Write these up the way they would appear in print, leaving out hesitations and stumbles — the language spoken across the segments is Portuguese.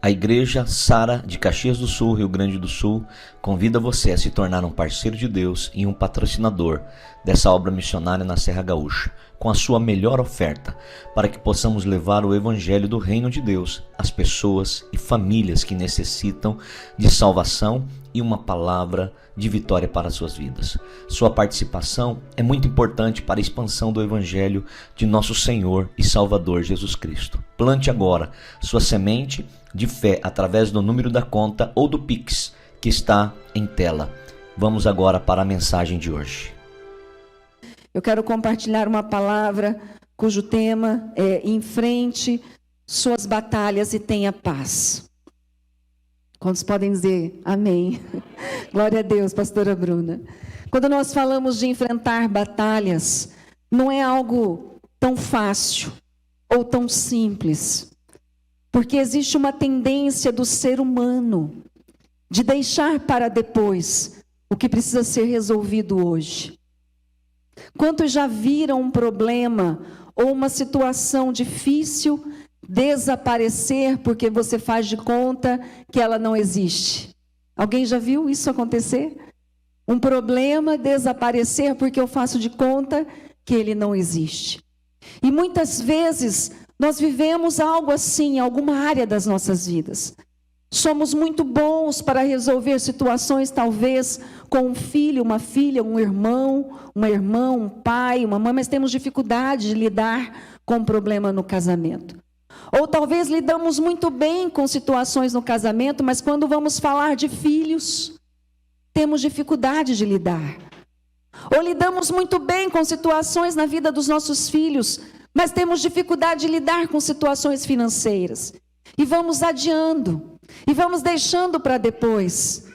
A Igreja Sara de Caxias do Sul, Rio Grande do Sul, convida você a se tornar um parceiro de Deus e um patrocinador dessa obra missionária na Serra Gaúcha, com a sua melhor oferta, para que possamos levar o Evangelho do Reino de Deus às pessoas e famílias que necessitam de salvação e uma palavra de vitória para suas vidas. Sua participação é muito importante para a expansão do Evangelho de nosso Senhor e Salvador Jesus Cristo. Plante agora sua semente de fé através do número da conta ou do Pix que está em tela. Vamos agora para a mensagem de hoje. Eu quero compartilhar uma palavra cujo tema é: enfrente suas batalhas e tenha paz. Quantos podem dizer amém? Glória a Deus, pastora Bruna. Quando nós falamos de enfrentar batalhas, não é algo tão fácil ou tão simples, porque existe uma tendência do ser humano de deixar para depois o que precisa ser resolvido hoje. Quantos já viram um problema ou uma situação difícil desaparecer porque você faz de conta que ela não existe? Alguém já viu isso acontecer? Um problema desaparecer porque eu faço de conta que ele não existe. E muitas vezes nós vivemos algo assim em alguma área das nossas vidas. Somos muito bons para resolver situações, talvez com um filho, uma filha, um irmão, uma irmã, um pai, uma mãe, mas temos dificuldade de lidar com um problema no casamento. Ou talvez lidamos muito bem com situações no casamento, mas quando vamos falar de filhos, temos dificuldade de lidar. Ou lidamos muito bem com situações na vida dos nossos filhos, mas temos dificuldade de lidar com situações financeiras. E vamos adiando, e vamos deixando para depois,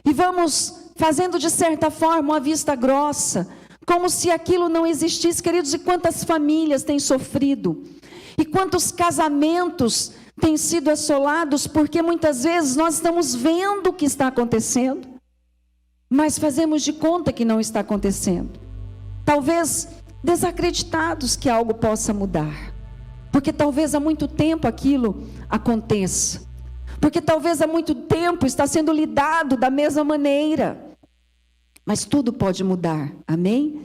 e vamos fazendo de certa forma uma vista grossa, como se aquilo não existisse. Queridos, e quantas famílias têm sofrido? E quantos casamentos têm sido assolados, porque muitas vezes nós estamos vendo o que está acontecendo, mas fazemos de conta que não está acontecendo. Talvez desacreditados que algo possa mudar, porque talvez há muito tempo aquilo aconteça, porque talvez há muito tempo está sendo lidado da mesma maneira, mas tudo pode mudar, amém?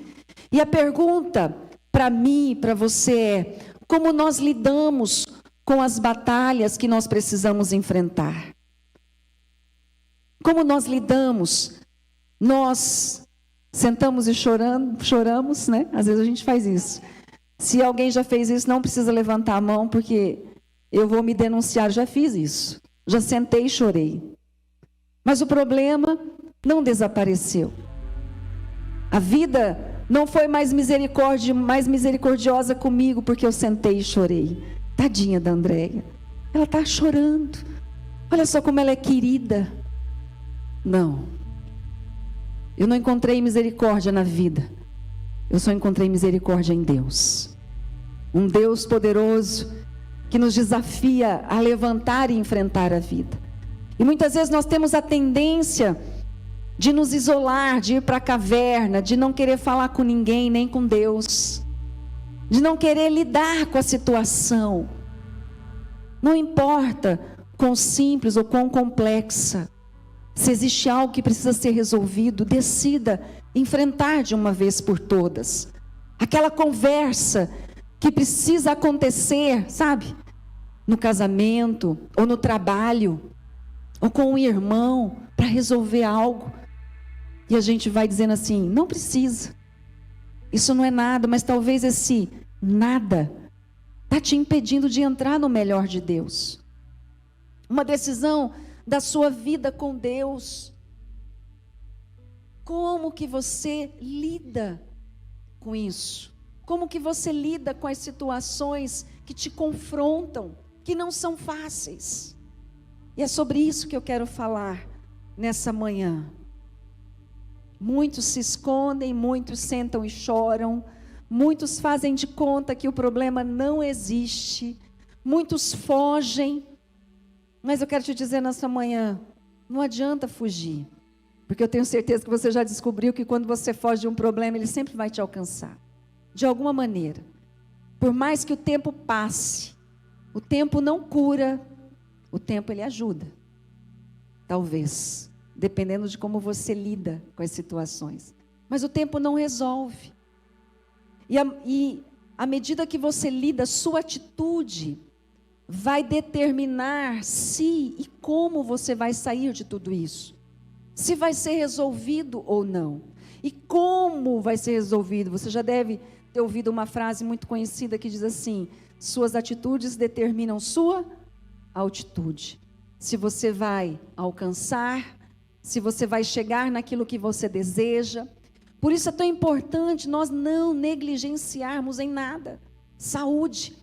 E a pergunta para mim e para você é: como nós lidamos com as batalhas que nós precisamos enfrentar? Como nós lidamos? Nós sentamos e choramos, né? Às vezes a gente faz isso. Se alguém já fez isso, não precisa levantar a mão, porque eu vou me denunciar. Já fiz isso. Já sentei e chorei. Mas o problema não desapareceu. A vida não foi mais misericordiosa comigo, porque eu sentei e chorei. Tadinha da Andréia. Ela está chorando. Olha só como ela é querida. Não. Eu não encontrei misericórdia na vida. Eu só encontrei misericórdia em Deus. Um Deus poderoso que nos desafia a levantar e enfrentar a vida. E muitas vezes nós temos a tendência de nos isolar, de ir para a caverna, de não querer falar com ninguém, nem com Deus, de não querer lidar com a situação. Não importa quão simples ou quão complexa, se existe algo que precisa ser resolvido, decida enfrentar de uma vez por todas. Aquela conversa que precisa acontecer, sabe? No casamento, ou no trabalho, ou com um irmão, para resolver algo. E a gente vai dizendo assim: não precisa, isso não é nada, mas talvez esse nada está te impedindo de entrar no melhor de Deus. Uma decisão da sua vida com Deus. Como que você lida com isso? Como que você lida com as situações que te confrontam, que não são fáceis? E é sobre isso que eu quero falar nessa manhã. Muitos se escondem, muitos sentam e choram, muitos fazem de conta que o problema não existe, muitos fogem. Mas eu quero te dizer nessa manhã, não adianta fugir, porque eu tenho certeza que você já descobriu que quando você foge de um problema, ele sempre vai te alcançar, de alguma maneira. Por mais que o tempo passe, o tempo não cura, O tempo ele ajuda, talvez, dependendo de como você lida com as situações. Mas o tempo não resolve. E à medida que você lida, sua atitude vai determinar se e como você vai sair de tudo isso. Se vai ser resolvido ou não. E como vai ser resolvido. Você já deve ter ouvido uma frase muito conhecida que diz assim: suas atitudes determinam sua altitude. Se você vai alcançar, se você vai chegar naquilo que você deseja. Por isso é tão importante nós não negligenciarmos em nada. Saúde.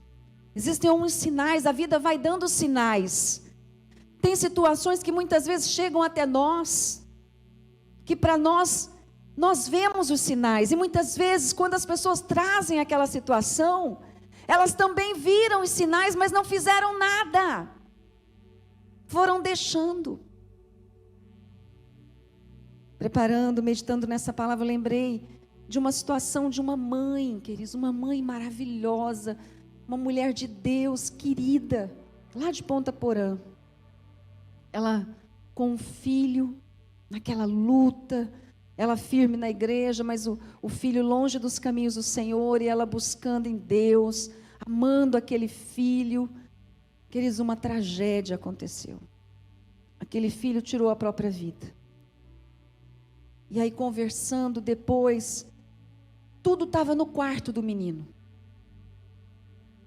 Existem alguns sinais, a vida vai dando sinais. Tem situações que muitas vezes chegam até nós, que para nós vemos os sinais. E muitas vezes, quando as pessoas trazem aquela situação, elas também viram os sinais, mas não fizeram nada. Foram deixando. Preparando, meditando nessa palavra, eu lembrei de uma situação de uma mãe, queridos, uma mãe maravilhosa, uma mulher de Deus, querida, lá de Ponta Porã. Ela com um filho, naquela luta, ela firme na igreja, mas o filho longe dos caminhos do Senhor, e ela buscando em Deus, amando aquele filho. Queridos, uma tragédia aconteceu. Aquele filho tirou a própria vida. E aí, conversando depois, tudo estava no quarto do menino.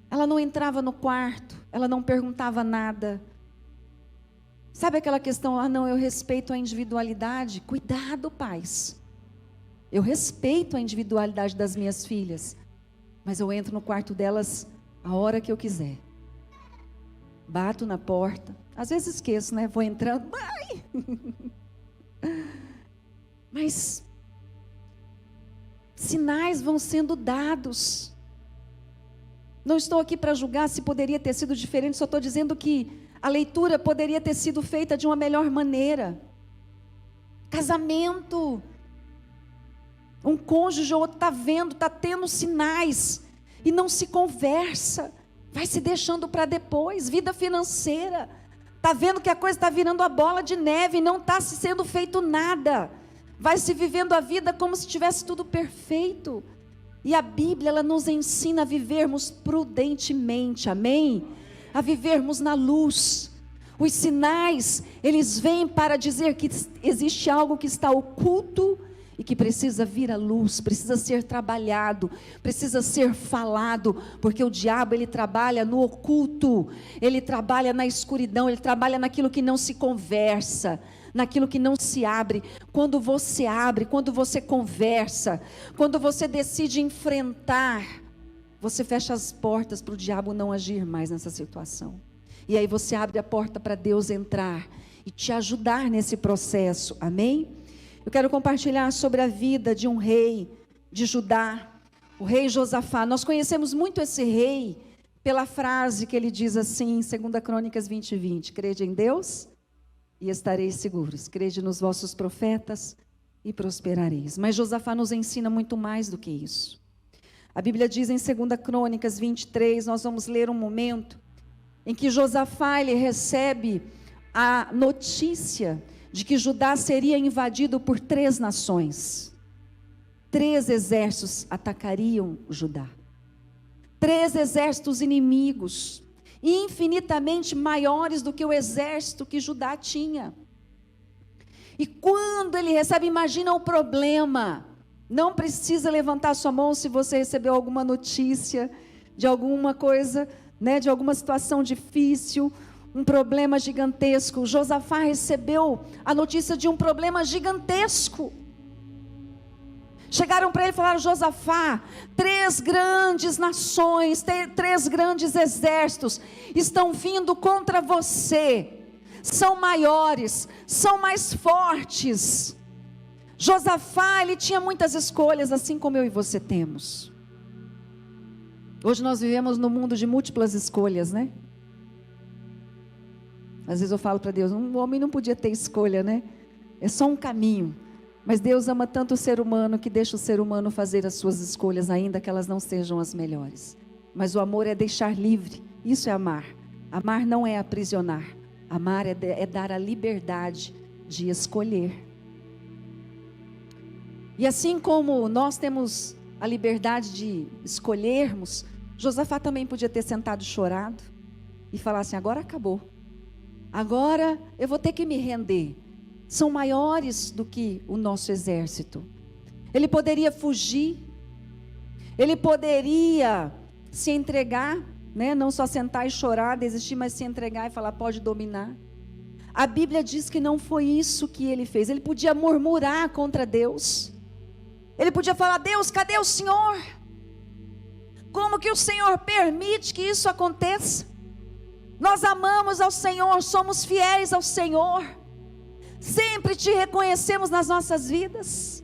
Ela não entrava no quarto, ela não perguntava nada. Sabe aquela questão, não, eu respeito a individualidade? Cuidado, pais. Eu respeito a individualidade das minhas filhas, mas eu entro no quarto delas a hora que eu quiser. Bato na porta, às vezes esqueço, né? Vou entrando, mãe! Mas sinais vão sendo dados. Não estou aqui para julgar se poderia ter sido diferente, só estou dizendo que a leitura poderia ter sido feita de uma melhor maneira. Casamento. Um cônjuge ou outro está vendo, está tendo sinais e não se conversa. Vai se deixando para depois. Vida financeira. Está vendo que a coisa está virando a bola de neve e não está sendo feito nada. Vai se vivendo a vida como se tivesse tudo perfeito. E a Bíblia, ela nos ensina a vivermos prudentemente, amém? A vivermos na luz. Os sinais, eles vêm para dizer que existe algo que está oculto e que precisa vir à luz, precisa ser trabalhado, precisa ser falado, porque o diabo, ele trabalha no oculto, ele trabalha na escuridão, ele trabalha naquilo que não se conversa, naquilo que não se abre. Quando você abre, quando você conversa, quando você decide enfrentar, você fecha as portas para o diabo não agir mais nessa situação. E aí você abre a porta para Deus entrar e te ajudar nesse processo, amém? Eu quero compartilhar sobre a vida de um rei de Judá, o rei Josafá. Nós conhecemos muito esse rei pela frase que ele diz assim, em 2 Crônicas 20:20, crede em Deus e estareis seguros, crede nos vossos profetas e prosperareis. Mas Josafá nos ensina muito mais do que isso. A Bíblia diz em 2 Crônicas 23, nós vamos ler um momento em que Josafá, ele recebe a notícia de que Judá seria invadido por 3 nações. 3 exércitos atacariam Judá. 3 exércitos inimigos, infinitamente maiores do que o exército que Judá tinha. E quando ele recebe, imagina o problema. Não precisa levantar sua mão se você recebeu alguma notícia de alguma coisa, né, de alguma situação difícil, um problema gigantesco. Josafá recebeu a notícia de um problema gigantesco. Chegaram para ele e falaram: Josafá, 3 grandes nações, 3 grandes exércitos estão vindo contra você. São maiores, são mais fortes. Josafá, ele tinha muitas escolhas, assim como eu e você temos. Hoje nós vivemos num mundo de múltiplas escolhas, né? Às vezes eu falo para Deus, um homem não podia ter escolha, né? É só um caminho. Mas Deus ama tanto o ser humano que deixa o ser humano fazer as suas escolhas, ainda que elas não sejam as melhores. Mas o amor é deixar livre. Isso é amar. Amar não é aprisionar. Amar é dar a liberdade de escolher. E assim como nós temos a liberdade de escolhermos, Josafá também podia ter sentado e chorado e falar assim: agora acabou, agora eu vou ter que me render, são maiores do que o nosso exército. Ele poderia fugir, ele poderia se entregar, né? Não só sentar e chorar, desistir, mas se entregar e falar: pode dominar. A Bíblia diz que não foi isso que ele fez. Ele podia murmurar contra Deus, ele podia falar: Deus, cadê o Senhor? Como que o Senhor permite que isso aconteça? Nós amamos ao Senhor, somos fiéis ao Senhor, sempre te reconhecemos nas nossas vidas.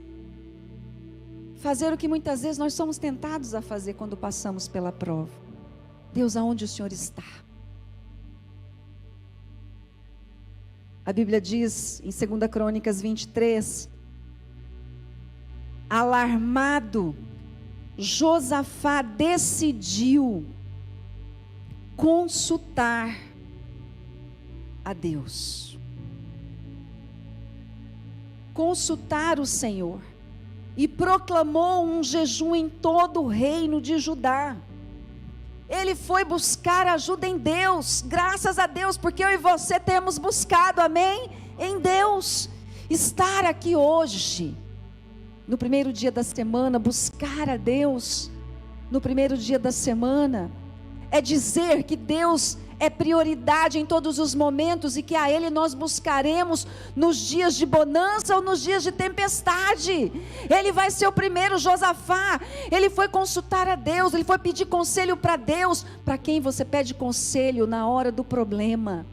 Fazer o que muitas vezes nós somos tentados a fazer quando passamos pela prova. Deus, aonde o Senhor está? A Bíblia diz em 2 Crônicas 23, alarmado, Josafá decidiu consultar a Deus, consultar o Senhor, e proclamou um jejum em todo o reino de Judá. Ele foi buscar ajuda em Deus, graças a Deus, porque eu e você temos buscado, amém? Em Deus. Estar aqui hoje, no primeiro dia da semana, buscar a Deus, no primeiro dia da semana, é dizer que Deus é prioridade em todos os momentos e que a Ele nós buscaremos nos dias de bonança ou nos dias de tempestade. Ele vai ser o primeiro. Josafá, ele foi consultar a Deus, ele foi pedir conselho para Deus. Para quem você pede conselho na hora do problema?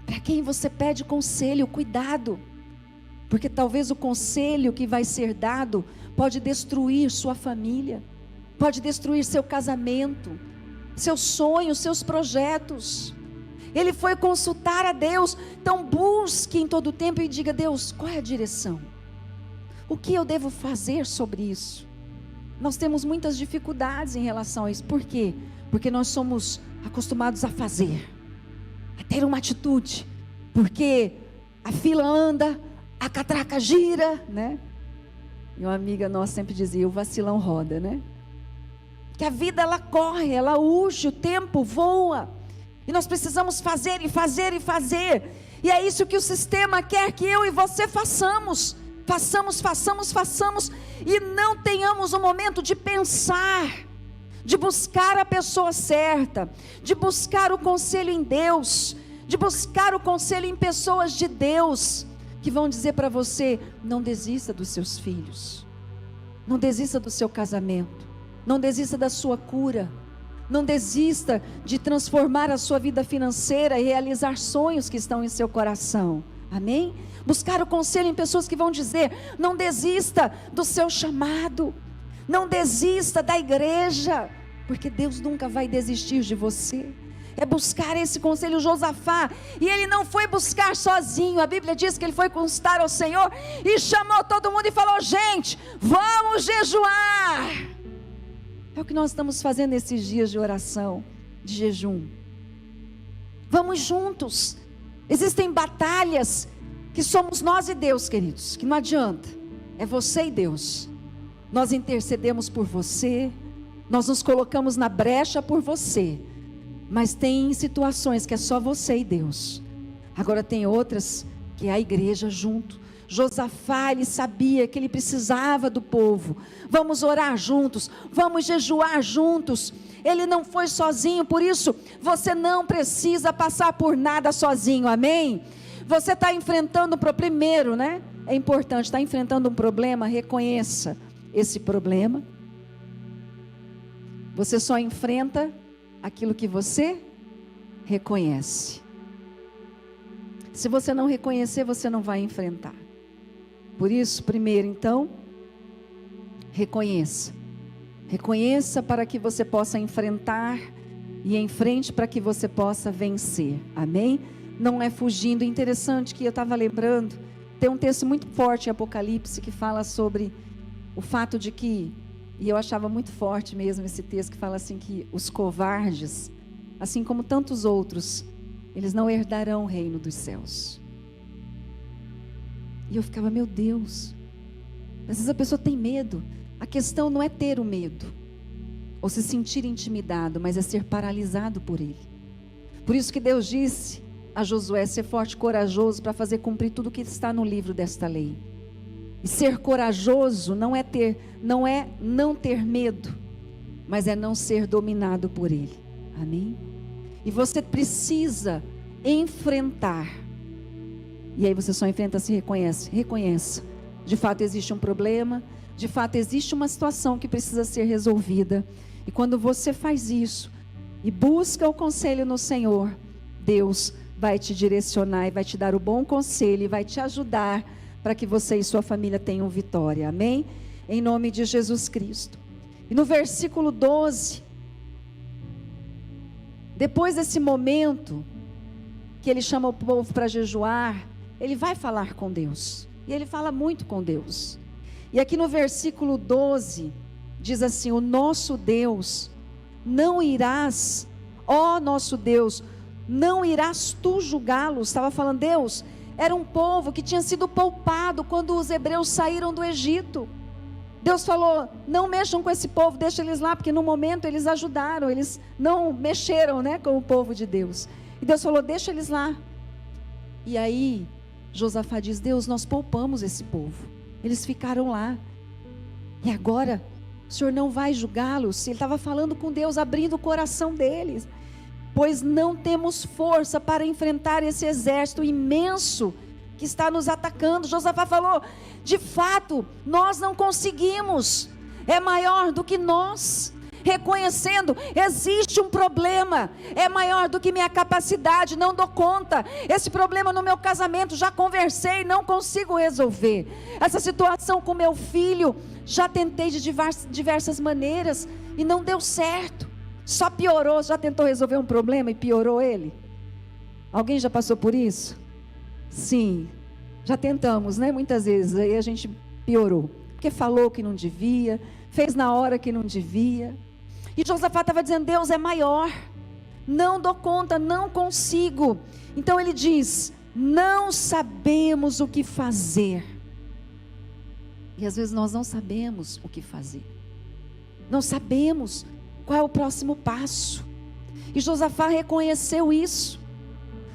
Para quem você pede conselho? Cuidado, porque talvez o conselho que vai ser dado pode destruir sua família, pode destruir seu casamento, seus sonhos, seus projetos. Ele foi consultar a Deus. Então busque em todo o tempo e diga: Deus, qual é a direção? O que eu devo fazer sobre isso? Nós temos muitas dificuldades em relação a isso. Por quê? Porque nós somos acostumados a fazer, a ter uma atitude, porque a fila anda, a catraca gira, né? E uma amiga nossa sempre dizia: o vacilão roda, né? Que a vida ela corre, ela urge, o tempo voa, e nós precisamos fazer e fazer e fazer, e é isso que o sistema quer que eu e você façamos, e não tenhamos um momento de pensar, de buscar a pessoa certa, de buscar o conselho em Deus, de buscar o conselho em pessoas de Deus, que vão dizer para você: não desista dos seus filhos, não desista do seu casamento, não desista da sua cura, não desista de transformar a sua vida financeira e realizar sonhos que estão em seu coração, amém? Buscar o conselho em pessoas que vão dizer: não desista do seu chamado, não desista da igreja, porque Deus nunca vai desistir de você. É buscar esse conselho. Josafá, e ele não foi buscar sozinho, a Bíblia diz que ele foi consultar ao Senhor, e chamou todo mundo e falou: gente, vamos jejuar. É o que nós estamos fazendo nesses dias de oração, de jejum. Vamos juntos. Existem batalhas que somos nós e Deus, queridos, que não adianta, é você e Deus. Nós intercedemos por você, nós nos colocamos na brecha por você, mas tem situações que é só você e Deus. Agora tem outras que é a igreja junto. Josafá, ele sabia que ele precisava do povo. Vamos orar juntos, vamos jejuar juntos. Ele não foi sozinho, por isso você não precisa passar por nada sozinho, amém? Você está enfrentando primeiro, né? É importante, está enfrentando um problema, reconheça esse problema. Você só enfrenta aquilo que você reconhece. Se você não reconhecer, você não vai enfrentar. Por isso, primeiro então, reconheça. Reconheça para que você possa enfrentar e enfrente para que você possa vencer. Amém? Não é fugindo. Interessante que eu estava lembrando, tem um texto muito forte em Apocalipse que fala sobre o fato de que, e eu achava muito forte mesmo esse texto, que fala assim que os covardes, assim como tantos outros, eles não herdarão o reino dos céus. E eu ficava, meu Deus, às vezes a pessoa tem medo. A questão não é ter o medo, ou se sentir intimidado, mas é ser paralisado por ele. Por isso que Deus disse a Josué, ser forte e corajoso para fazer cumprir tudo o que está no livro desta lei. E ser corajoso não é não ter medo, mas é não ser dominado por ele. Amém? E você precisa enfrentar. E aí você só enfrenta se reconheça. De fato existe um problema, de fato existe uma situação que precisa ser resolvida. E quando você faz isso e busca o conselho no Senhor, Deus vai te direcionar e vai te dar o bom conselho e vai te ajudar para que você e sua família tenham vitória. Amém? Em nome de Jesus Cristo. E no versículo 12, depois desse momento que ele chama o povo para jejuar, ele vai falar com Deus. E ele fala muito com Deus. E aqui no versículo 12, diz assim: o nosso Deus, não irás, ó nosso Deus, não irás tu julgá-los. Estava falando, Deus, era um povo que tinha sido poupado quando os hebreus saíram do Egito. Deus falou, não mexam com esse povo, deixa eles lá, porque no momento eles ajudaram, eles não mexeram, com o povo de Deus. E Deus falou, deixa eles lá. E aí, Josafá diz, Deus, nós poupamos esse povo, eles ficaram lá. E agora, o Senhor não vai julgá-los? Ele estava falando com Deus, abrindo o coração deles. Pois não temos força para enfrentar esse exército imenso que está nos atacando. Josafá falou, de fato, nós não conseguimos, é maior do que nós. Reconhecendo, existe um problema, é maior do que minha capacidade, não dou conta. Esse problema no meu casamento, já conversei, não consigo resolver. Essa situação com meu filho, já tentei de diversas maneiras e não deu certo. Só piorou. Já tentou resolver um problema e piorou ele? Alguém já passou por isso? Sim, já tentamos, muitas vezes, aí a gente piorou, porque falou que não devia, fez na hora que não devia. E Josafá estava dizendo, Deus é maior, não dou conta, não consigo. Então ele diz, não sabemos o que fazer. E às vezes nós não sabemos o que fazer, não sabemos qual é o próximo passo. E Josafá reconheceu isso.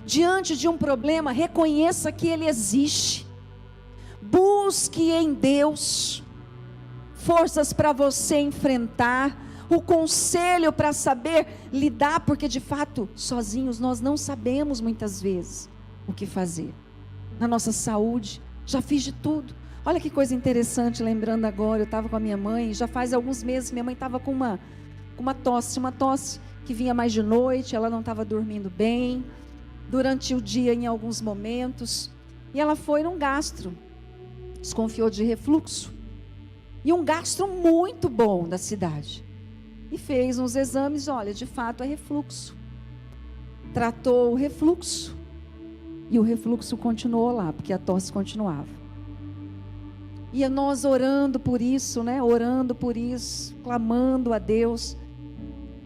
Diante de um problema, reconheça que ele existe. Busque em Deus forças para você enfrentar, o conselho para saber lidar, porque de fato, sozinhos nós não sabemos muitas vezes o que fazer. Na nossa saúde, já fiz de tudo. Olha que coisa interessante, lembrando agora, eu estava com a minha mãe, já faz alguns meses, minha mãe estava com uma tosse que vinha mais de noite, ela não estava dormindo bem, durante o dia em alguns momentos, e ela foi num gastro, desconfiou de refluxo, e um gastro muito bom da cidade, e fez uns exames, olha, de fato é refluxo, tratou o refluxo, e o refluxo continuou lá, porque a tosse continuava, e nós orando por isso, clamando a Deus,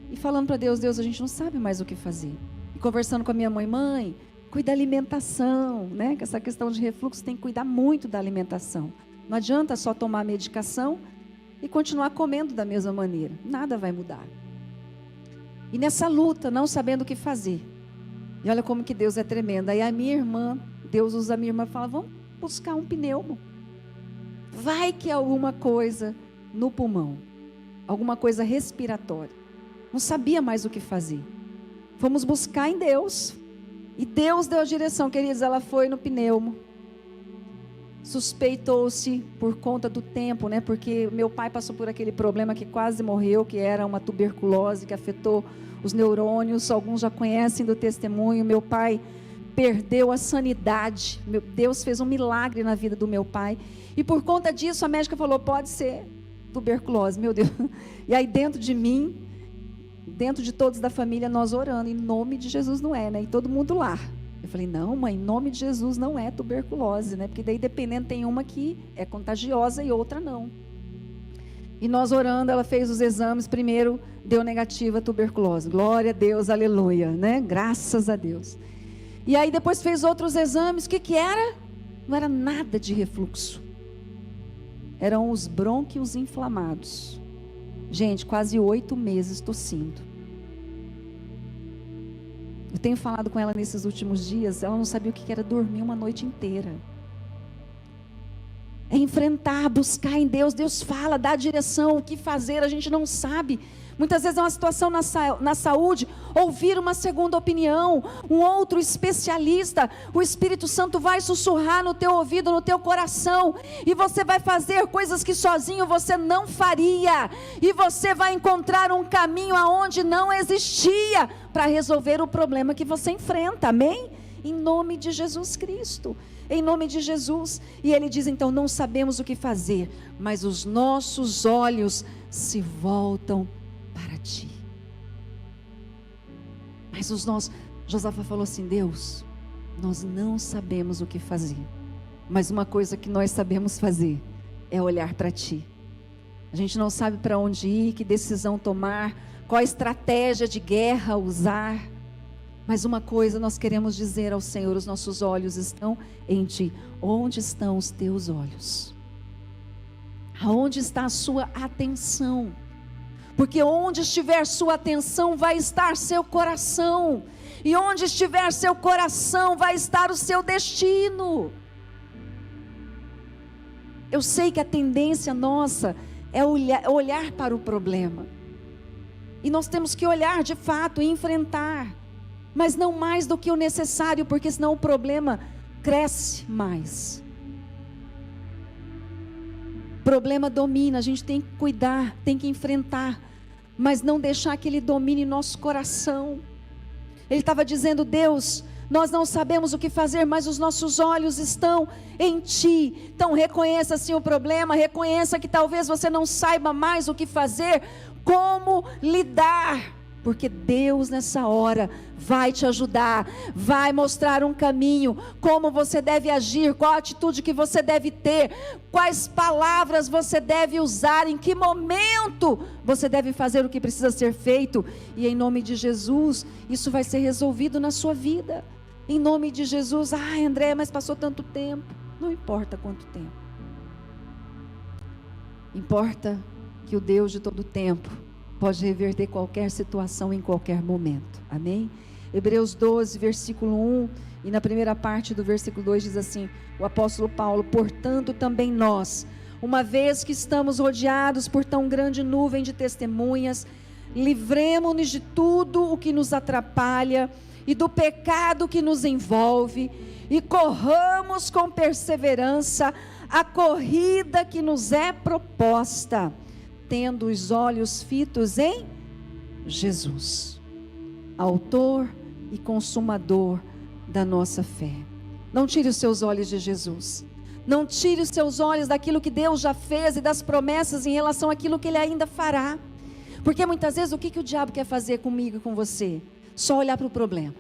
e falando para Deus, Deus, a gente não sabe mais o que fazer. E conversando com a minha mãe, cuida da alimentação, que essa questão de refluxo tem que cuidar muito da alimentação. Não adianta só tomar medicação e continuar comendo da mesma maneira. Nada vai mudar. E nessa luta, não sabendo o que fazer. E olha como que Deus é tremendo. Aí a minha irmã, Deus usa a minha irmã e fala, vamos buscar um pneumo. Vai que é alguma coisa no pulmão. Alguma coisa respiratória. Não sabia mais o que fazer. Fomos buscar em Deus. E Deus deu a direção, queridos. Ela foi no pneumo. Suspeitou-se por conta do tempo, porque meu pai passou por aquele problema que quase morreu, que era uma tuberculose que afetou os neurônios. Alguns já conhecem do testemunho. Meu pai perdeu a sanidade. Deus fez um milagre na vida do meu pai. E por conta disso a médica falou, pode ser tuberculose, meu Deus. E aí dentro de mim, dentro de todos da família, nós orando, em nome de Jesus não é, E todo mundo lá. Eu falei, não mãe, em nome de Jesus não é tuberculose, Porque daí dependendo tem uma que é contagiosa e outra não. E nós orando, ela fez os exames, primeiro deu negativa a tuberculose. Glória a Deus, aleluia, né? Graças a Deus. E aí depois fez outros exames, o que era? Não era nada de refluxo. Eram os brônquios inflamados. Gente, quase 8 meses tossindo. Eu tenho falado com ela nesses últimos dias, ela não sabia o que era dormir uma noite inteira. É enfrentar, buscar em Deus. Deus fala, dá a direção, o que fazer, a gente não sabe. Muitas vezes é uma situação na saúde, ouvir uma segunda opinião, um outro especialista. O Espírito Santo vai sussurrar no teu ouvido, no teu coração, e você vai fazer coisas que sozinho você não faria, e você vai encontrar um caminho aonde não existia, para resolver o problema que você enfrenta, amém? Em nome de Jesus Cristo, em nome de Jesus. E ele diz então, não sabemos o que fazer, mas os nossos olhos se voltam para ti. Mas Josafá falou assim, Deus, nós não sabemos o que fazer, mas uma coisa que nós sabemos fazer, é olhar para ti. A gente não sabe para onde ir, que decisão tomar, qual estratégia de guerra usar, mas uma coisa nós queremos dizer ao Senhor, os nossos olhos estão em ti. Onde estão os teus olhos? Aonde está a sua atenção? Porque onde estiver sua atenção, vai estar seu coração. E onde estiver seu coração, vai estar o seu destino. Eu sei que a tendência nossa é olhar para o problema. E nós temos que olhar de fato e enfrentar. Mas não mais do que o necessário, porque senão o problema cresce mais. O problema domina, a gente tem que cuidar, tem que enfrentar, mas não deixar que ele domine nosso coração. Ele estava dizendo, Deus, nós não sabemos o que fazer, mas os nossos olhos estão em ti. Então reconheça sim o problema, reconheça que talvez você não saiba mais o que fazer, como lidar, porque Deus nessa hora vai te ajudar, vai mostrar um caminho, como você deve agir, qual a atitude que você deve ter, quais palavras você deve usar, em que momento você deve fazer o que precisa ser feito, e em nome de Jesus, isso vai ser resolvido na sua vida, em nome de Jesus. Ai, André, mas passou tanto tempo. Não importa quanto tempo, importa que o Deus de todo tempo pode reverter qualquer situação em qualquer momento, amém? Hebreus 12, versículo 1, e na primeira parte do versículo 2 diz assim, o apóstolo Paulo, portanto também nós, uma vez que estamos rodeados por tão grande nuvem de testemunhas, livremo-nos de tudo o que nos atrapalha, e do pecado que nos envolve, e corramos com perseverança, a corrida que nos é proposta, tendo os olhos fitos em Jesus, autor e consumador da nossa fé. Não tire os seus olhos de Jesus, não tire os seus olhos daquilo que Deus já fez e das promessas em relação àquilo que Ele ainda fará, porque muitas vezes o que o diabo quer fazer comigo e com você? Só olhar para o problema,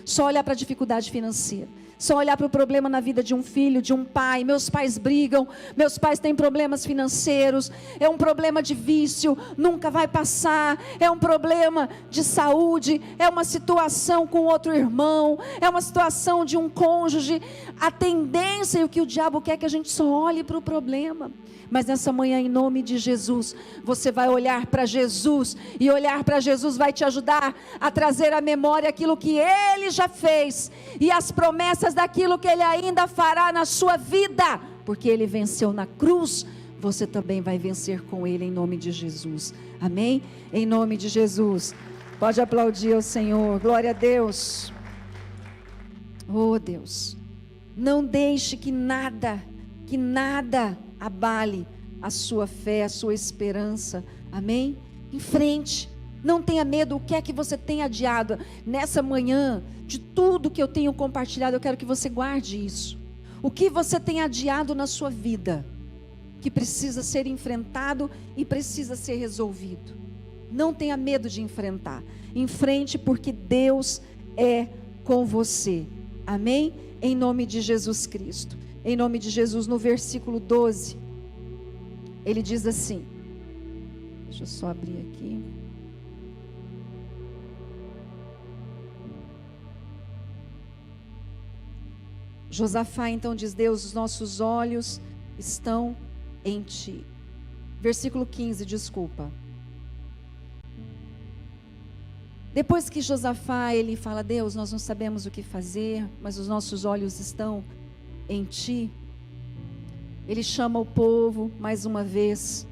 só olhar para a dificuldade financeira, só olhar para o problema na vida de um filho, de um pai. Meus pais brigam, meus pais têm problemas financeiros, é um problema de vício, nunca vai passar, é um problema de saúde, é uma situação com outro irmão, é uma situação de um cônjuge. A tendência e o que o diabo quer é que a gente só olhe para o problema. Mas nessa manhã, em nome de Jesus, você vai olhar para Jesus, e olhar para Jesus vai te ajudar a trazer à memória aquilo que Ele já fez, e as promessas daquilo que Ele ainda fará na sua vida, porque Ele venceu na cruz, você também vai vencer com Ele, em nome de Jesus, amém? Em nome de Jesus, pode aplaudir ao Senhor, glória a Deus. Oh Deus, não deixe que nada abale a sua fé, a sua esperança, amém? Em frente, não tenha medo. O que é que você tem adiado nessa manhã? De tudo que eu tenho compartilhado, eu quero que você guarde isso. O que você tem adiado na sua vida, que precisa ser enfrentado e precisa ser resolvido? Não tenha medo de enfrentar, enfrente, porque Deus é com você, amém? Em nome de Jesus Cristo. Em nome de Jesus, no versículo 12, ele diz assim, deixa eu só abrir aqui, Josafá então diz: Deus, os nossos olhos estão em ti. Versículo 15, desculpa. Depois que Josafá, ele fala: Deus, nós não sabemos o que fazer, mas os nossos olhos estão em ti. Ele chama o povo mais uma vez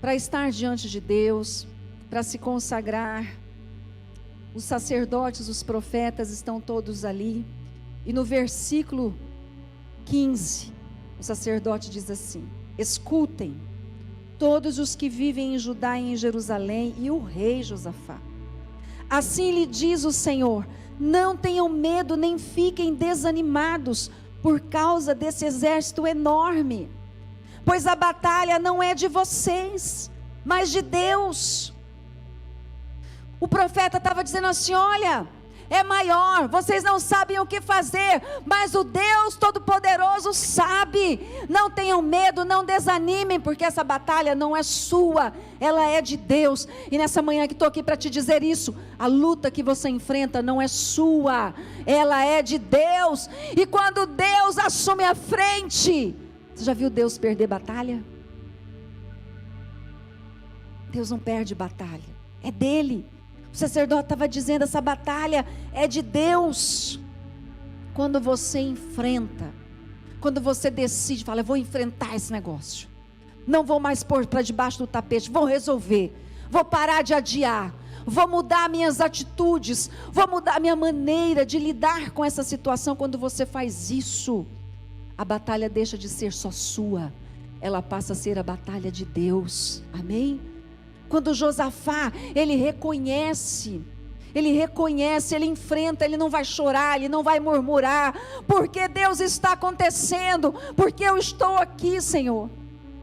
para estar diante de Deus, para se consagrar. Os sacerdotes, os profetas estão todos ali. E no versículo 15, o sacerdote diz assim: escutem, todos os que vivem em Judá e em Jerusalém, e o rei Josafá. Assim lhe diz o Senhor: não tenham medo, nem fiquem desanimados por causa desse exército enorme, pois a batalha não é de vocês, mas de Deus. O profeta estava dizendo assim: olha, é maior, vocês não sabem o que fazer, mas o Deus Todo-Poderoso sabe. Não tenham medo, não desanimem, porque essa batalha não é sua, ela é de Deus. E nessa manhã que estou aqui para te dizer isso: a luta que você enfrenta não é sua, ela é de Deus. E quando Deus assume a frente, você já viu Deus perder batalha? Deus não perde batalha, é dele. O sacerdote estava dizendo: essa batalha é de Deus. Quando você enfrenta, quando você decide, fala: eu vou enfrentar esse negócio, não vou mais pôr para debaixo do tapete, vou resolver, vou parar de adiar, vou mudar minhas atitudes, vou mudar minha maneira de lidar com essa situação. Quando você faz isso, a batalha deixa de ser só sua, ela passa a ser a batalha de Deus. Amém? Quando Josafá, ele reconhece, ele enfrenta, ele não vai chorar, ele não vai murmurar, porque Deus está acontecendo, porque eu estou aqui, Senhor.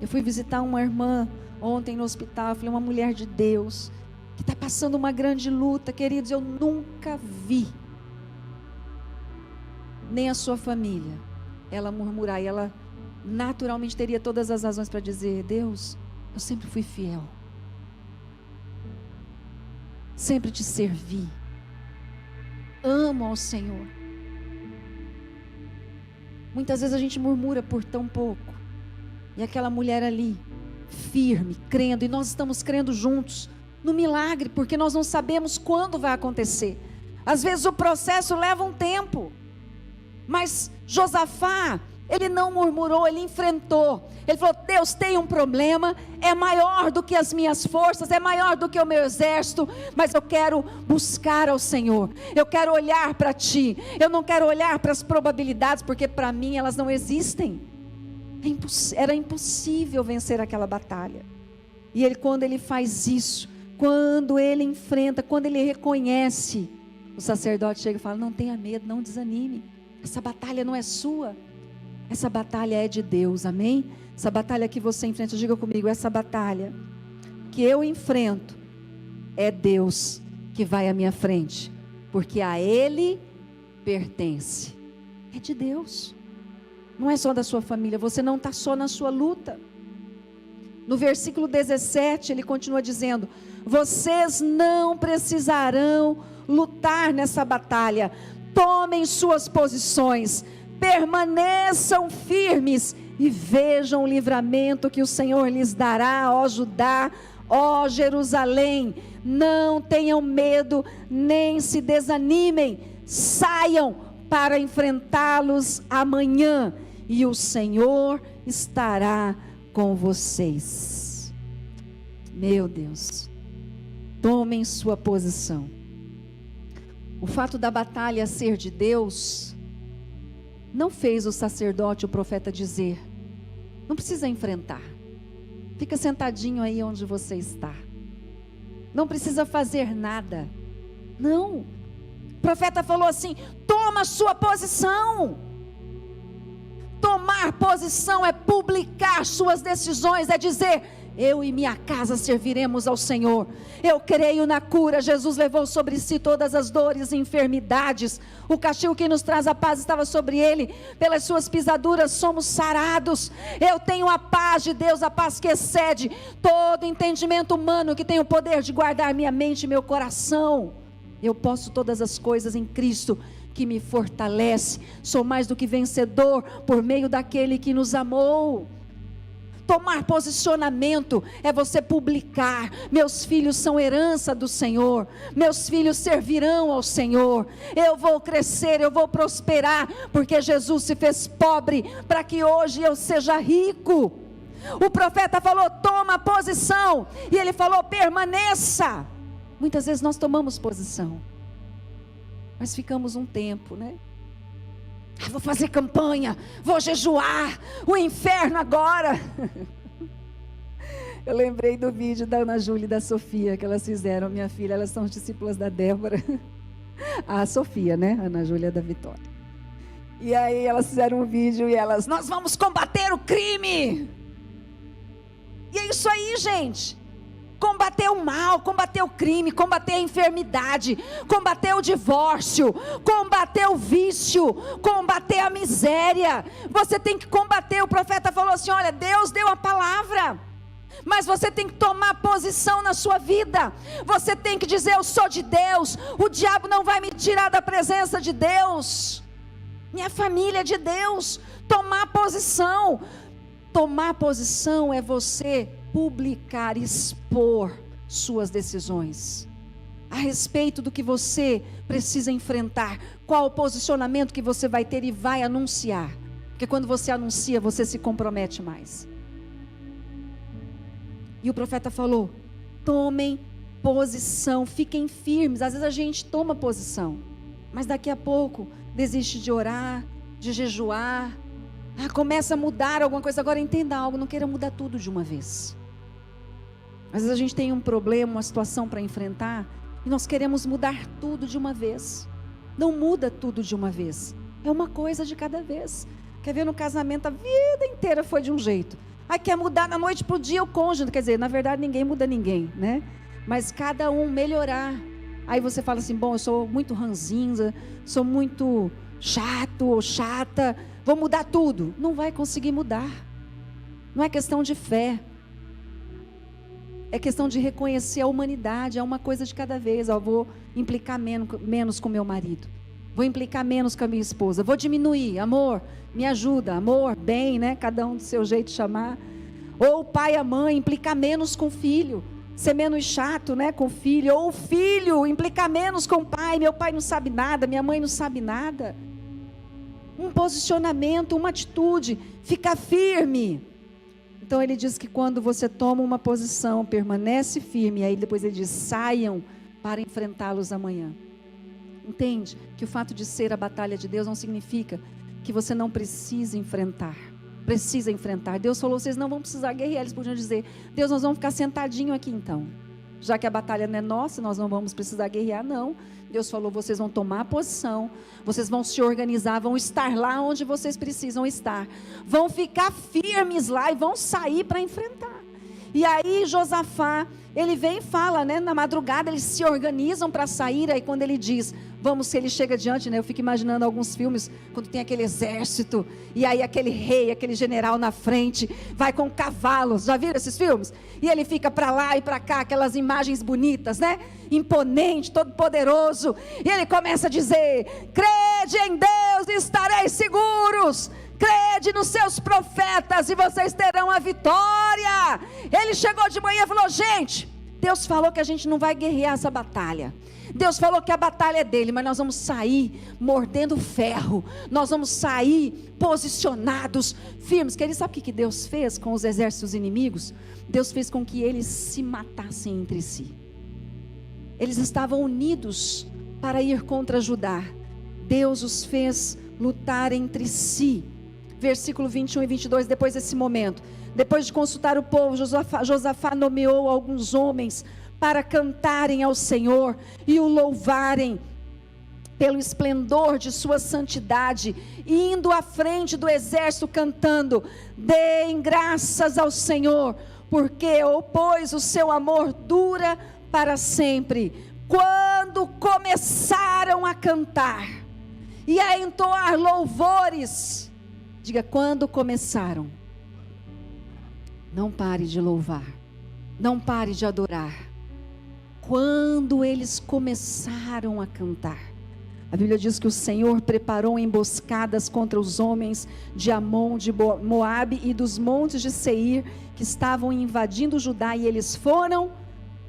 Eu fui visitar uma irmã ontem no hospital, eu falei: uma mulher de Deus, que está passando uma grande luta, queridos. Eu nunca vi, nem a sua família, ela murmurar, e ela naturalmente teria todas as razões para dizer: Deus, eu sempre fui fiel, sempre te servi, amo ao Senhor. Muitas vezes a gente murmura por tão pouco, e aquela mulher ali, firme, crendo, e nós estamos crendo juntos no milagre, porque nós não sabemos quando vai acontecer. Às vezes o processo leva um tempo, mas Josafá, ele não murmurou, ele enfrentou. Ele falou: Deus, tem um problema, é maior do que as minhas forças, é maior do que o meu exército, mas eu quero buscar ao Senhor, eu quero olhar para ti, eu não quero olhar para as probabilidades, porque para mim elas não existem. Era impossível vencer aquela batalha. E ele, quando ele faz isso, quando ele enfrenta, quando ele reconhece, o sacerdote chega e fala: não tenha medo, não desanime, essa batalha não é sua, essa batalha é de Deus. Amém? Essa batalha que você enfrenta, diga comigo: essa batalha que eu enfrento, é Deus que vai à minha frente, porque a Ele pertence, é de Deus, não é só da sua família, você não está só na sua luta. No versículo 17 ele continua dizendo: vocês não precisarão lutar nessa batalha, tomem suas posições, permaneçam firmes e vejam o livramento que o Senhor lhes dará, ó Judá, ó Jerusalém. Não tenham medo, nem se desanimem, saiam para enfrentá-los amanhã, e o Senhor estará com vocês. Meu Deus, tomem sua posição. O fato da batalha ser de Deus não fez o sacerdote, o profeta, dizer: não precisa enfrentar, fica sentadinho aí onde você está, não precisa fazer nada. Não, o profeta falou assim: toma sua posição. Tomar posição é publicar suas decisões, é dizer: eu e minha casa serviremos ao Senhor. Eu creio na cura. Jesus levou sobre si todas as dores e enfermidades. O castigo que nos traz a paz estava sobre ele. Pelas suas pisaduras somos sarados. Eu tenho a paz de Deus, a paz que excede todo entendimento humano, que tem o poder de guardar minha mente e meu coração. Eu posso todas as coisas em Cristo que me fortalece. Sou mais do que vencedor por meio daquele que nos amou. Tomar posicionamento é você publicar: meus filhos são herança do Senhor, meus filhos servirão ao Senhor, eu vou crescer, eu vou prosperar, porque Jesus se fez pobre para que hoje eu seja rico. O profeta falou: toma posição, e ele falou: permaneça. Muitas vezes nós tomamos posição, mas ficamos um tempo, né? Vou fazer campanha, vou jejuar, o inferno agora. Eu lembrei do vídeo da Ana Júlia e da Sofia, que elas fizeram, minha filha, elas são discípulas da Débora. A Sofia, né? A Ana Júlia da Vitória. E aí elas fizeram um vídeo e elas: nós vamos combater o crime. E é isso aí, gente. Combater o mal, combater o crime, combater a enfermidade, combater o divórcio, combater o vício, combater a miséria. Você tem que combater. O profeta falou assim: olha, Deus deu a palavra, mas você tem que tomar posição na sua vida. Você tem que dizer: eu sou de Deus, o diabo não vai me tirar da presença de Deus, minha família é de Deus. Tomar posição. Tomar posição é você publicar, expor suas decisões a respeito do que você precisa enfrentar, qual o posicionamento que você vai ter e vai anunciar, porque quando você anuncia, você se compromete mais. E o profeta falou: tomem posição, fiquem firmes. Às vezes a gente toma posição, mas daqui a pouco desiste de orar, de jejuar, começa a mudar alguma coisa. Agora entenda algo: não queira mudar tudo de uma vez. Às vezes a gente tem um problema, uma situação para enfrentar, e nós queremos mudar tudo de uma vez. Não muda tudo de uma vez, é uma coisa de cada vez. Quer ver, no casamento a vida inteira foi de um jeito, aí quer mudar da noite para o dia o cônjuge. Quer dizer, na verdade ninguém muda ninguém, né? Mas cada um melhorar. Aí você fala assim: bom, eu sou muito ranzinza, sou muito chato ou chata, vou mudar tudo. Não vai conseguir mudar. Não é questão de fé, é questão de reconhecer a humanidade. É uma coisa de cada vez. Eu vou implicar menos com meu marido, vou implicar menos com a minha esposa, vou diminuir. Amor, me ajuda. Amor, bem, né? Cada um do seu jeito de chamar. Ou o pai e a mãe, implicar menos com o filho, ser menos chato, né, com o filho. Ou o filho, implicar menos com o pai: meu pai não sabe nada, minha mãe não sabe nada. Um posicionamento, uma atitude, ficar firme. Então ele diz que quando você toma uma posição, permanece firme, e aí depois ele diz: saiam para enfrentá-los amanhã. Entende? Que o fato de ser a batalha de Deus não significa que você não precisa enfrentar. Precisa enfrentar. Deus falou: vocês não vão precisar guerrear. Eles podiam dizer: Deus, nós vamos ficar sentadinho aqui então, já que a batalha não é nossa, nós não vamos precisar guerrear. Não, Deus falou: vocês vão tomar posição, vocês vão se organizar, vão estar lá onde vocês precisam estar, vão ficar firmes lá e vão sair para enfrentar. E aí Josafá, ele vem e fala, né, na madrugada eles se organizam para sair. Aí quando ele diz: vamos, se ele chega diante, né, eu fico imaginando alguns filmes, quando tem aquele exército, e aí aquele rei, aquele general na frente, vai com cavalos. Já viram esses filmes? E ele fica para lá e para cá, aquelas imagens bonitas, né, imponente, todo poderoso. E ele começa a dizer: crede em Deus e estareis seguros, crede nos seus profetas e vocês terão a vitória. Ele chegou de manhã e falou: gente, Deus falou que a gente não vai guerrear essa batalha. Deus falou que a batalha é dele, mas nós vamos sair mordendo ferro, nós vamos sair posicionados, firmes. Que ele sabe o que Deus fez com os exércitos inimigos? Deus fez com que eles se matassem entre si. Eles estavam unidos para ir contra Judá. Deus os fez lutar entre si. Versículo 21 e 22, depois desse momento, depois de consultar o povo, Josafá nomeou alguns homens para cantarem ao Senhor e o louvarem pelo esplendor de sua santidade, indo à frente do exército cantando: deem graças ao Senhor, porque pois o seu amor dura para sempre. Quando começaram a cantar e a entoar louvores, diga: quando começaram. Não pare de louvar, não pare de adorar. Quando eles começaram a cantar, A Bíblia diz que o Senhor preparou emboscadas contra os homens de Amon, de Moabe e dos montes de Seir, que estavam invadindo Judá, e eles foram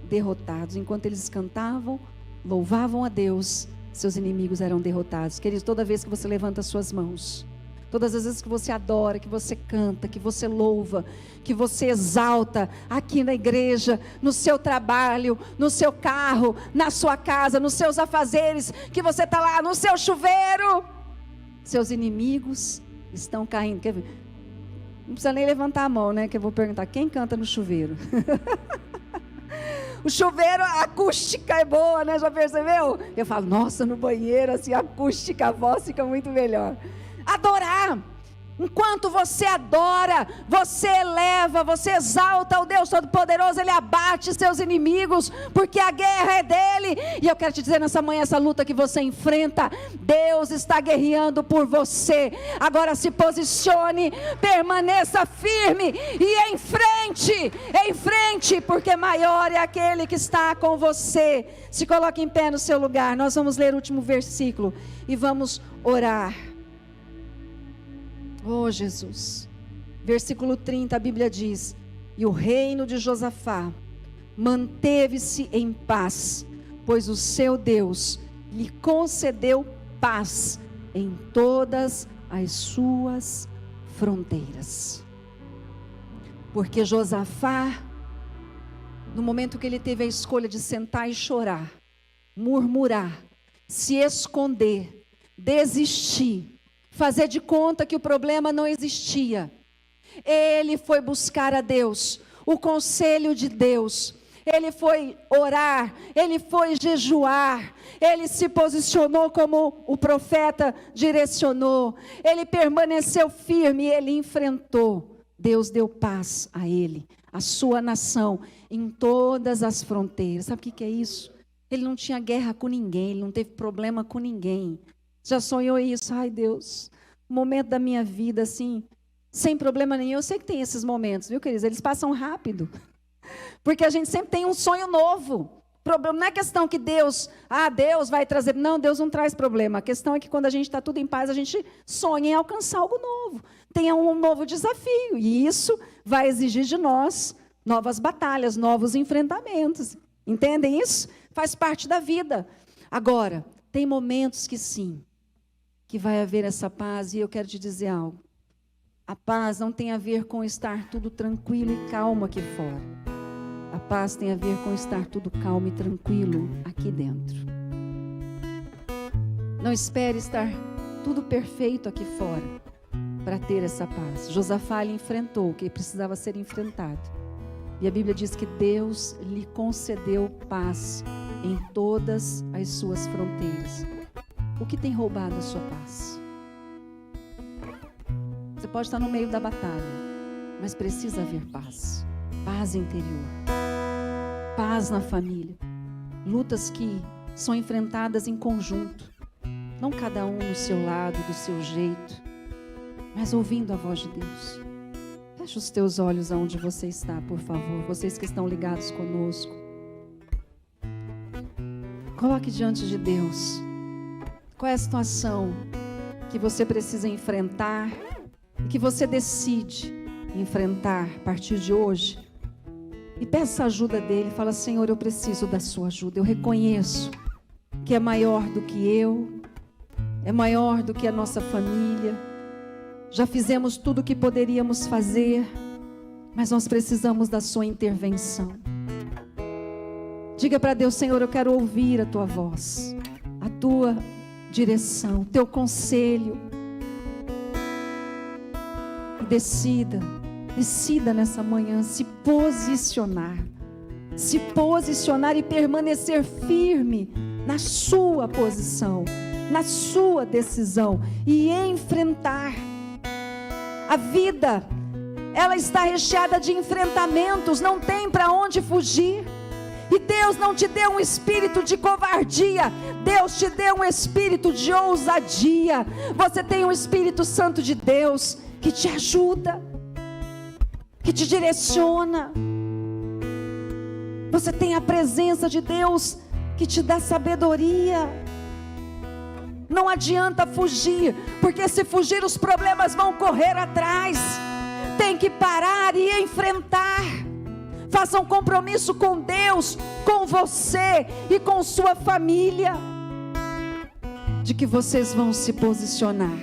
derrotados. Enquanto eles cantavam, louvavam a Deus, seus inimigos eram derrotados. Queridos, toda vez que você levanta as suas mãos, todas as vezes que você adora, que você canta, que você louva, que você exalta aqui na igreja, no seu trabalho, no seu carro, na sua casa, nos seus afazeres, que você está lá no seu chuveiro, seus inimigos estão caindo. Quer ver? Não precisa nem levantar a mão, né? Que eu vou perguntar, quem canta no chuveiro? O chuveiro, a acústica é boa, né? Já percebeu? Eu falo, nossa, no banheiro, assim, a acústica, a voz fica muito melhor. Adorar. Enquanto você adora, você eleva, você exalta o Deus Todo-Poderoso, Ele abate seus inimigos, porque a guerra é dEle. E eu quero te dizer nessa manhã, essa luta que você enfrenta, Deus está guerreando por você. Agora se posicione, permaneça firme e em frente, porque maior é aquele que está com você. Se coloque em pé no seu lugar, nós vamos ler o último versículo e vamos orar. Oh Jesus, versículo 30, a Bíblia diz: e o reino de Josafá manteve-se em paz, pois o seu Deus lhe concedeu paz em todas as suas fronteiras. Porque Josafá, no momento que ele teve a escolha de sentar e chorar, murmurar, se esconder, desistir, fazer de conta que o problema não existia, ele foi buscar a Deus, o conselho de Deus. Ele foi orar, ele foi jejuar, ele se posicionou como o profeta direcionou, ele permaneceu firme, ele enfrentou. Deus deu paz a ele, a sua nação, em todas as fronteiras. Sabe o que é isso? Ele não tinha guerra com ninguém, ele não teve problema com ninguém. Já sonhou isso? Ai Deus, momento da minha vida assim, sem problema nenhum. Eu sei que tem esses momentos, viu queridos? Eles passam rápido, porque a gente sempre tem um sonho novo. Problema não é questão que Deus vai trazer, não, Deus não traz problema. A questão é que quando a gente está tudo em paz, a gente sonha em alcançar algo novo, tenha um novo desafio, e isso vai exigir de nós novas batalhas, novos enfrentamentos. Entendem isso? Faz parte da vida. Agora, tem momentos que sim, que vai haver essa paz, e eu quero te dizer algo. A paz não tem a ver com estar tudo tranquilo e calmo aqui fora. A paz tem a ver com estar tudo calmo e tranquilo aqui dentro. Não espere estar tudo perfeito aqui fora para ter essa paz. Josafá lhe enfrentou o que precisava ser enfrentado. E a Bíblia diz que Deus lhe concedeu paz em todas as suas fronteiras. O que tem roubado a sua paz? Você pode estar no meio da batalha, mas precisa haver paz. Paz interior. Paz na família. Lutas que são enfrentadas em conjunto. Não cada um no seu lado, do seu jeito, mas ouvindo a voz de Deus. Feche os teus olhos aonde você está, por favor. Vocês que estão ligados conosco. Coloque diante de Deus. Qual é a situação que você precisa enfrentar e que você decide enfrentar a partir de hoje? E peça a ajuda dele. Fala: Senhor, eu preciso da sua ajuda. Eu reconheço que é maior do que eu, é maior do que a nossa família. Já fizemos tudo o que poderíamos fazer, mas nós precisamos da sua intervenção. Diga para Deus: Senhor, eu quero ouvir a tua voz, a tua direção, o teu conselho. E decida nessa manhã se posicionar e permanecer firme na sua posição, na sua decisão, e enfrentar. A vida, ela está recheada de enfrentamentos, não tem para onde fugir. E Deus não te deu um espírito de covardia, Deus te deu um espírito de ousadia. Você tem um Espírito Santo de Deus que te ajuda, que te direciona. Você tem a presença de Deus que te dá sabedoria. Não adianta fugir, porque se fugir os problemas vão correr atrás. Tem que parar e enfrentar. Faça um compromisso com Deus, com você e com sua família, de que vocês vão se posicionar,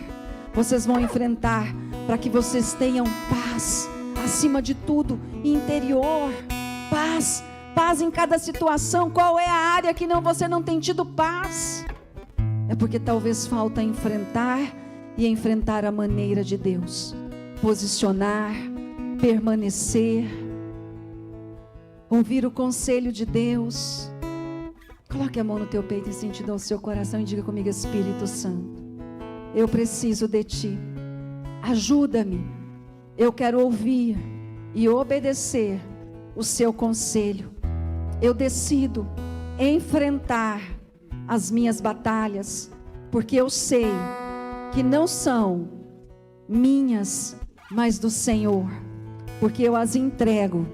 vocês vão enfrentar, para que vocês tenham paz, acima de tudo, interior, paz, paz em cada situação. Qual é a área que você não tem tido paz? É porque talvez falta enfrentar, e enfrentar a maneira de Deus, posicionar, permanecer, ouvir o conselho de Deus. Coloque a mão no teu peito e sentido ao seu coração e diga comigo: Espírito Santo, eu preciso de Ti, ajuda-me, eu quero ouvir e obedecer o Seu conselho. Eu decido enfrentar as minhas batalhas, porque eu sei que não são minhas, mas do Senhor, porque eu as entrego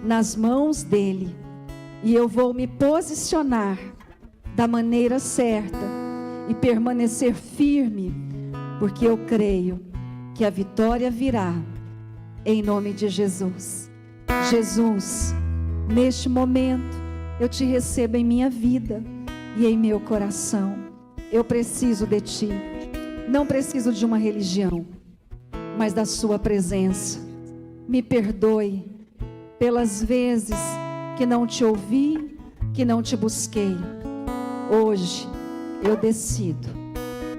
nas mãos dEle, e eu vou me posicionar da maneira certa e permanecer firme, porque eu creio que a vitória virá, em nome de Jesus. Jesus, neste momento eu Te recebo em minha vida e em meu coração. Eu preciso de Ti, não preciso de uma religião, mas da Sua presença. Me perdoe pelas vezes que não Te ouvi, que não Te busquei. Hoje eu decido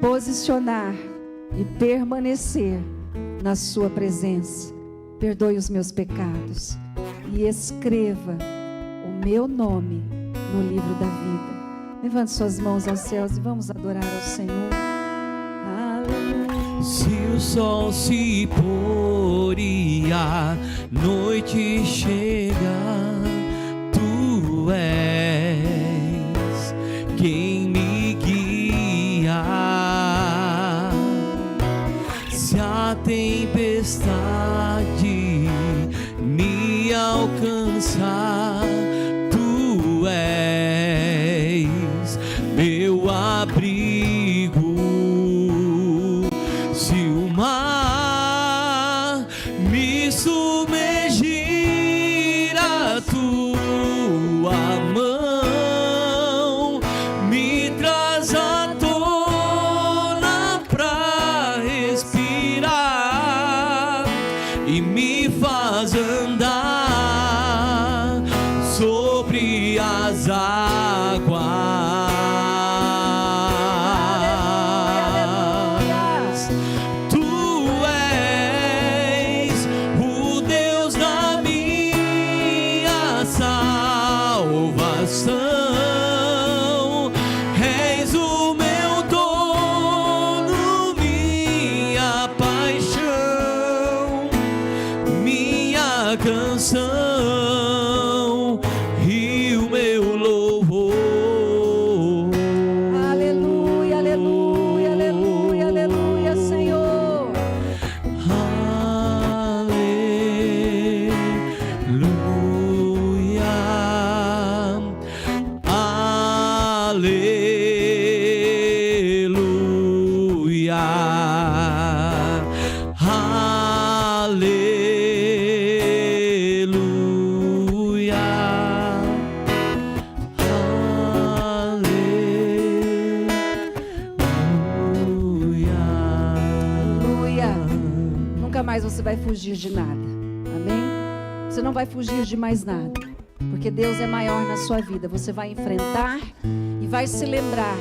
posicionar e permanecer na Sua presença. Perdoe os meus pecados e escreva o meu nome no livro da vida. Levante suas mãos aos céus e vamos adorar ao Senhor. Aleluia. Se o sol se pôr e a noite chega, Tu és quem me guia. Se a tempestade me alcançar, Tu és meu abrigo. Se o mar me submergir, a Tua mão me traz à tona pra respirar e me faz andar sobre as águas. És o meu dono, minha paixão, minha canção e o meu louvor. Aleluia, aleluia, aleluia, aleluia, Senhor. Nunca mais você vai fugir de nada, amém? Você não vai fugir de mais nada, porque Deus é maior na sua vida. Você vai enfrentar e vai se lembrar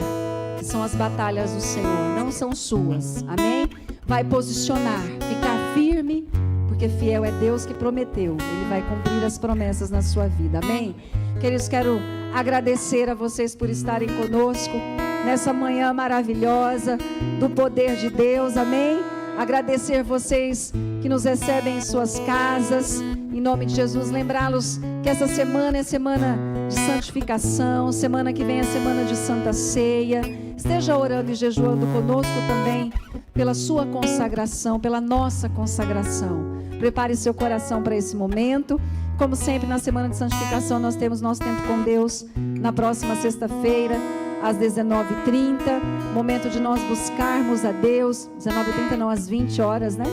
que são as batalhas do Senhor, não são suas, amém? Vai posicionar, ficar firme, porque fiel é Deus que prometeu, Ele vai cumprir as promessas na sua vida, amém? Queridos, quero agradecer a vocês por estarem conosco nessa manhã maravilhosa do poder de Deus, amém? Agradecer vocês que nos recebem em suas casas, em nome de Jesus. Lembrá-los que essa semana é semana de santificação, semana que vem é semana de Santa Ceia. Esteja orando e jejuando conosco também pela sua consagração, pela nossa consagração. Prepare seu coração para esse momento. Como sempre, na semana de santificação, nós temos nosso tempo com Deus na próxima sexta-feira, às 19h30, momento de nós buscarmos a Deus. 19h30 não, às 20 horas, né?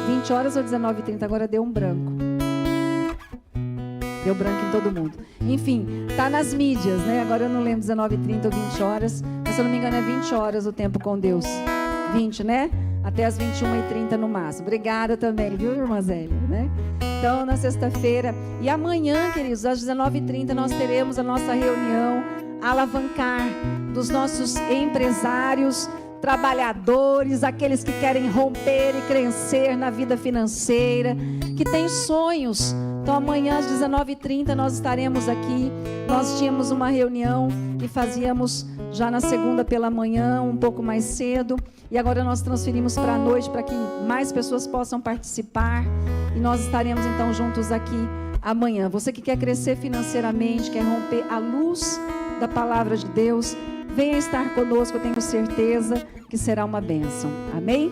20 horas ou 19h30? Agora deu um branco. Deu branco em todo mundo. Enfim, tá nas mídias, né? Agora eu não lembro 19h30 ou 20 horas, mas se eu não me engano é 20 horas o tempo com Deus. 20, né? Até as 21h30 no máximo. Obrigada também, viu, irmã Zélia, né? Então, na sexta-feira e amanhã, queridos, às 19h30 nós teremos a nossa reunião Alavancar dos nossos empresários, trabalhadores, aqueles que querem romper e crescer na vida financeira, que têm sonhos. Então amanhã às 19h30 nós estaremos aqui. Nós tínhamos uma reunião que fazíamos já na segunda pela manhã, um pouco mais cedo, e agora nós transferimos para a noite para que mais pessoas possam participar, e nós estaremos então juntos aqui amanhã. Você que quer crescer financeiramente, quer romper a luz da palavra de Deus, venha estar conosco, eu tenho certeza que será uma bênção. Amém?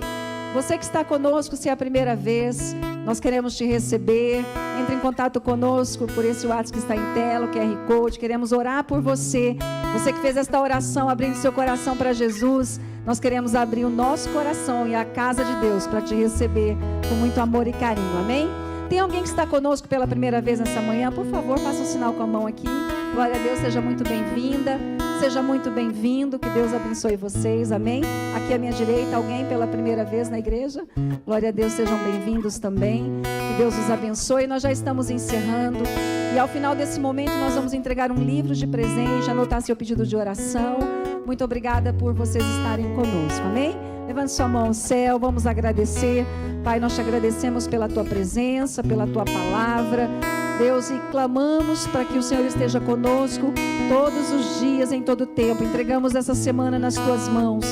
Você que está conosco, se é a primeira vez, nós queremos te receber. Entre em contato conosco por esse WhatsApp que está em tela, o QR Code. Queremos orar por você. Você que fez esta oração, abrindo seu coração para Jesus, nós queremos abrir o nosso coração e a casa de Deus para te receber com muito amor e carinho. Amém? Tem alguém que está conosco pela primeira vez nessa manhã? Por favor, faça um sinal com a mão aqui. Glória a Deus, seja muito bem-vinda. Seja muito bem-vindo, que Deus abençoe vocês, amém? Aqui à minha direita, alguém pela primeira vez na igreja? Glória a Deus, sejam bem-vindos também, que Deus os abençoe. Nós já estamos encerrando, e ao final desse momento nós vamos entregar um livro de presente, anotar seu pedido de oração. Muito obrigada por vocês estarem conosco, amém? Levante sua mão ao céu, vamos agradecer. Pai, nós te agradecemos pela tua presença, pela tua palavra, Deus, e clamamos para que o Senhor esteja conosco todos os dias, em todo o tempo. Entregamos essa semana nas tuas mãos.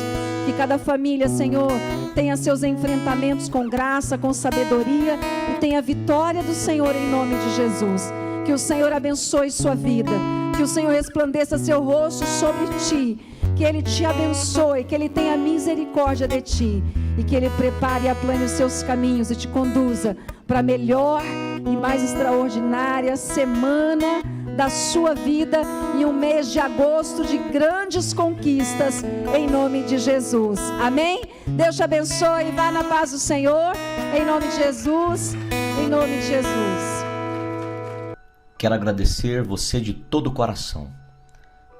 Que cada família, Senhor, tenha seus enfrentamentos com graça, com sabedoria, e tenha a vitória do Senhor em nome de Jesus. Que o Senhor abençoe sua vida, que o Senhor resplandeça seu rosto sobre ti, que Ele te abençoe, que Ele tenha misericórdia de ti, e que Ele prepare e aplane os seus caminhos e te conduza para a melhor e mais extraordinária semana da sua vida, e um mês de agosto de grandes conquistas, em nome de Jesus, amém? Deus te abençoe, vá na paz do Senhor, em nome de Jesus, em nome de Jesus. Quero agradecer você de todo o coração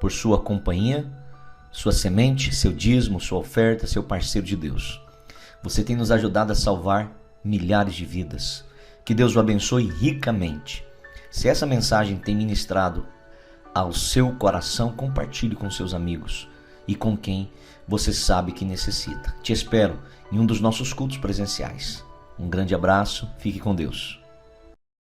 por sua companhia, sua semente, seu dízimo, sua oferta, seu parceiro de Deus. Você tem nos ajudado a salvar milhares de vidas. Que Deus o abençoe ricamente. Se essa mensagem tem ministrado ao seu coração, compartilhe com seus amigos e com quem você sabe que necessita. Te espero em um dos nossos cultos presenciais. Um grande abraço, fique com Deus.